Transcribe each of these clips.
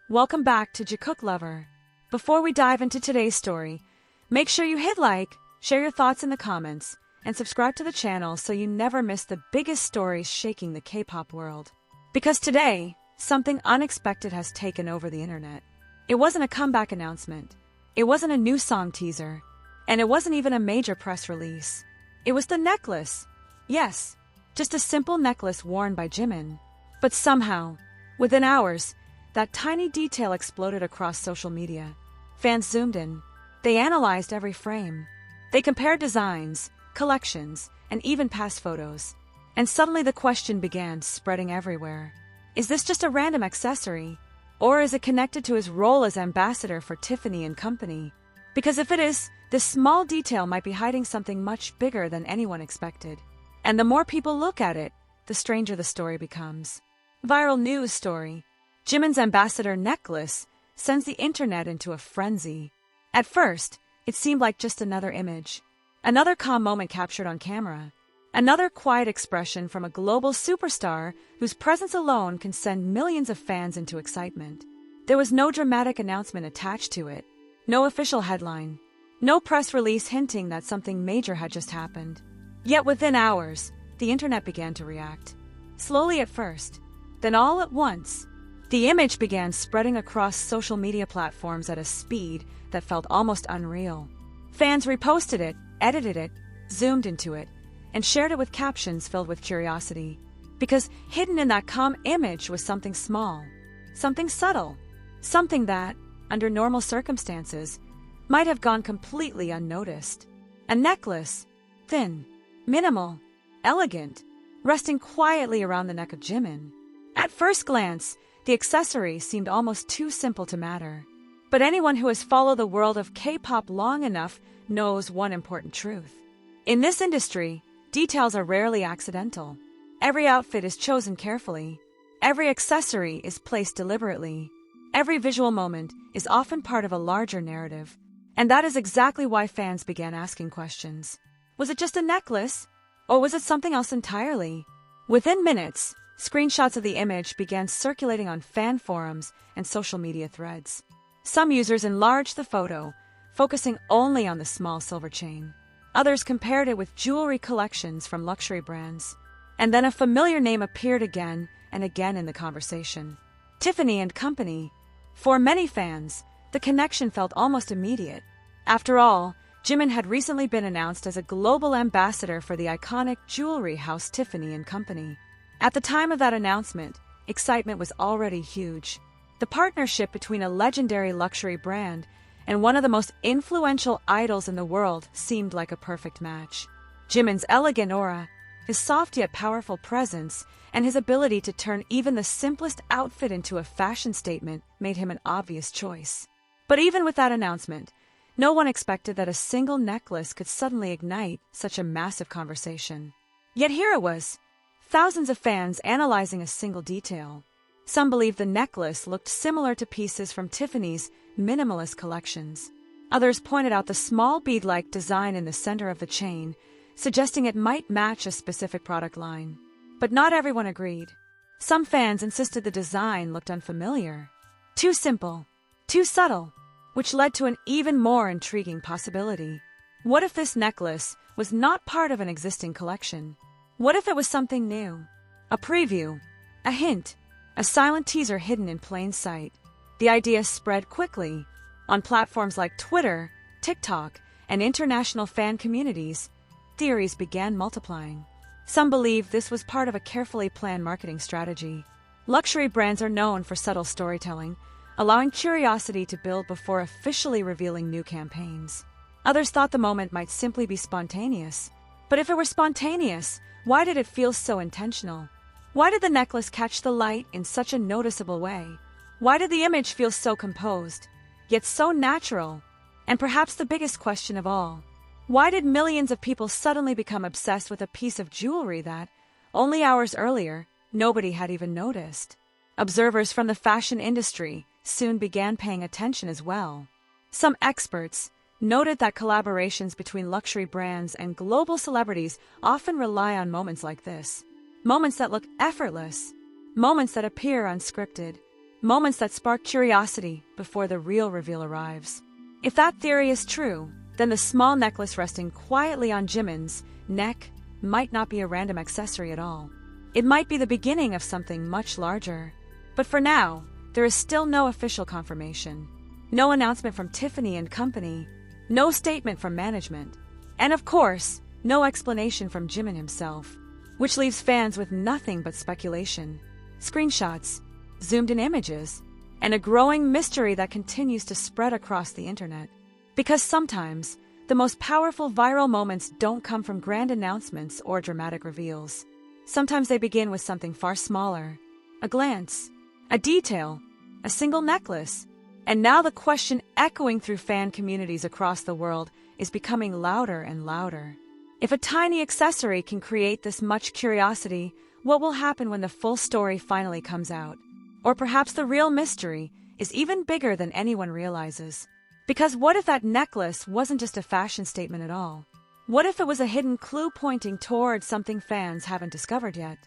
Welcome back to Jikook Lover. Before we dive into today's story, make sure you hit like, share your thoughts in the comments, and subscribe to the channel so you never miss the biggest stories shaking the K-pop world. Because today, something unexpected has taken over the internet. It wasn't a comeback announcement. It wasn't a new song teaser. And it wasn't even a major press release. It was the necklace. Yes, just a simple necklace worn by Jimin. But somehow, within hours, that tiny detail exploded across social media. Fans zoomed in. They analyzed every frame. They compared designs, collections, and even past photos. And suddenly the question began spreading everywhere. Is this just a random accessory? Or is it connected to his role as ambassador for Tiffany and Company? Because if it is, this small detail might be hiding something much bigger than anyone expected. And the more people look at it, the stranger the story becomes. Viral news story. Jimin's ambassador necklace sends the internet into a frenzy. At first, it seemed like just another image. Another calm moment captured on camera. Another quiet expression from a global superstar whose presence alone can send millions of fans into excitement. There was no dramatic announcement attached to it. No official headline. No press release hinting that something major had just happened. Yet within hours, the internet began to react. Slowly at first, then all at once, the image began spreading across social media platforms at a speed that felt almost unreal. Fans reposted it, edited it, zoomed into it, and shared it with captions filled with curiosity. Because hidden in that calm image was something small, something subtle, something that, under normal circumstances, might have gone completely unnoticed. A necklace, thin, minimal, elegant, resting quietly around the neck of Jimin. At first glance, the accessory seemed almost too simple to matter. But anyone who has followed the world of K-pop long enough knows one important truth. In this industry, details are rarely accidental. Every outfit is chosen carefully. Every accessory is placed deliberately. Every visual moment is often part of a larger narrative. And that is exactly why fans began asking questions. Was it just a necklace? Or was it something else entirely? Within minutes, screenshots of the image began circulating on fan forums and social media threads. Some users enlarged the photo, focusing only on the small silver chain. Others compared it with jewelry collections from luxury brands. And then a familiar name appeared again and again in the conversation. Tiffany and Company. For many fans, the connection felt almost immediate. After all, Jimin had recently been announced as a global ambassador for the iconic jewelry house Tiffany and Company. At the time of that announcement, excitement was already huge. The partnership between a legendary luxury brand and one of the most influential idols in the world seemed like a perfect match. Jimin's elegant aura, his soft yet powerful presence, and his ability to turn even the simplest outfit into a fashion statement made him an obvious choice. But even with that announcement, no one expected that a single necklace could suddenly ignite such a massive conversation. Yet here it was. Thousands of fans analyzing a single detail. Some believed the necklace looked similar to pieces from Tiffany's minimalist collections. Others pointed out the small bead-like design in the center of the chain, suggesting it might match a specific product line. But not everyone agreed. Some fans insisted the design looked unfamiliar, too simple, too subtle, which led to an even more intriguing possibility. What if this necklace was not part of an existing collection? What if it was something new? A preview, a hint, a silent teaser hidden in plain sight. The idea spread quickly. On platforms like Twitter, TikTok, and international fan communities, theories began multiplying. Some believe this was part of a carefully planned marketing strategy. Luxury brands are known for subtle storytelling, allowing curiosity to build before officially revealing new campaigns. Others thought the moment might simply be spontaneous. But if it were spontaneous, why did it feel so intentional? Why did the necklace catch the light in such a noticeable way? Why did the image feel so composed, yet so natural? And perhaps the biggest question of all, why did millions of people suddenly become obsessed with a piece of jewelry that, only hours earlier, nobody had even noticed? Observers from the fashion industry soon began paying attention as well. Some experts noted that collaborations between luxury brands and global celebrities often rely on moments like this. Moments that look effortless. Moments that appear unscripted. moments that spark curiosity before the real reveal arrives. If that theory is true, then the small necklace resting quietly on Jimin's neck might not be a random accessory at all. It might be the beginning of something much larger. But for now, there is still no official confirmation. No announcement from Tiffany and Company, no statement from management, and of course, no explanation from Jimin himself, which leaves fans with nothing but speculation, screenshots, zoomed-in images, and a growing mystery that continues to spread across the internet. Because sometimes, the most powerful viral moments don't come from grand announcements or dramatic reveals. Sometimes they begin with something far smaller, a glance, a detail, a single necklace. And now the question echoing through fan communities across the world is becoming louder and louder. If a tiny accessory can create this much curiosity, what will happen when the full story finally comes out? Or perhaps the real mystery is even bigger than anyone realizes. Because what if that necklace wasn't just a fashion statement at all? What if it was a hidden clue pointing towards something fans haven't discovered yet?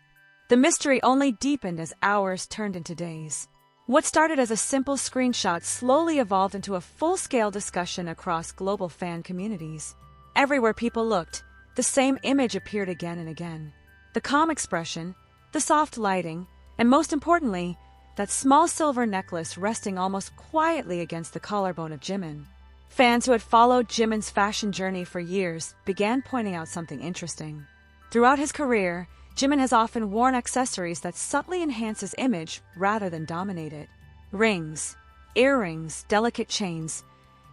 The mystery only deepened as hours turned into days. What started as a simple screenshot slowly evolved into a full-scale discussion across global fan communities. Everywhere people looked, the same image appeared again and again. The calm expression, the soft lighting, and most importantly, that small silver necklace resting almost quietly against the collarbone of Jimin. Fans who had followed Jimin's fashion journey for years began pointing out something interesting. Throughout his career, Jimin has often worn accessories that subtly enhance his image rather than dominate it. Rings, earrings, delicate chains,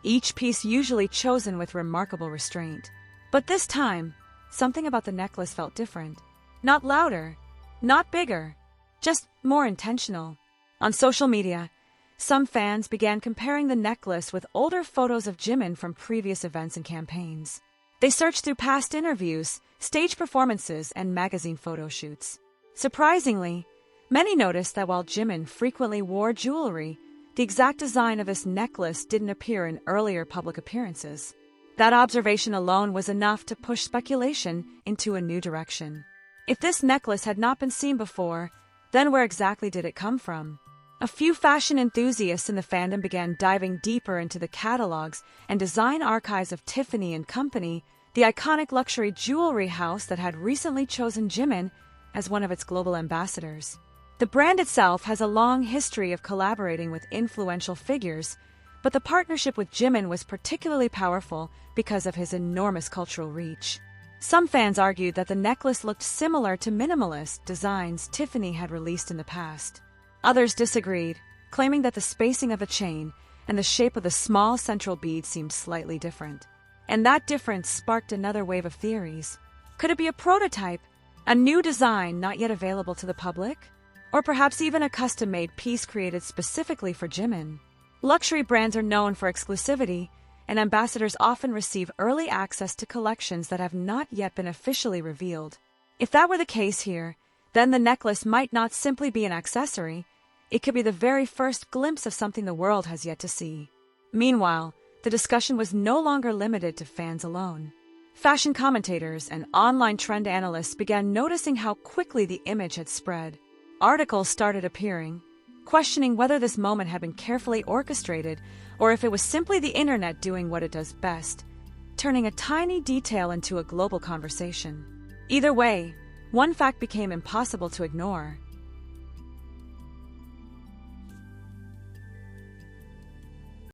each piece usually chosen with remarkable restraint. But this time, something about the necklace felt different. Not louder, not bigger, just more intentional. On social media, some fans began comparing the necklace with older photos of Jimin from previous events and campaigns. They searched through past interviews, stage performances, and magazine photo shoots. Surprisingly, many noticed that while Jimin frequently wore jewelry, the exact design of this necklace didn't appear in earlier public appearances. That observation alone was enough to push speculation into a new direction. If this necklace had not been seen before, then where exactly did it come from? A few fashion enthusiasts in the fandom began diving deeper into the catalogs and design archives of Tiffany and Company, the iconic luxury jewelry house that had recently chosen Jimin as one of its global ambassadors. The brand itself has a long history of collaborating with influential figures, but the partnership with Jimin was particularly powerful because of his enormous cultural reach. Some fans argued that the necklace looked similar to minimalist designs Tiffany had released in the past. Others disagreed, claiming that the spacing of the chain and the shape of the small central bead seemed slightly different. And that difference sparked another wave of theories. Could it be a prototype, a new design not yet available to the public? Or perhaps even a custom-made piece created specifically for Jimin? Luxury brands are known for exclusivity, and ambassadors often receive early access to collections that have not yet been officially revealed. If that were the case here, then the necklace might not simply be an accessory. It could be the very first glimpse of something the world has yet to see. Meanwhile, the discussion was no longer limited to fans alone. Fashion commentators and online trend analysts began noticing how quickly the image had spread. Articles started appearing, questioning whether this moment had been carefully orchestrated or if it was simply the internet doing what it does best, turning a tiny detail into a global conversation. Either way, one fact became impossible to ignore.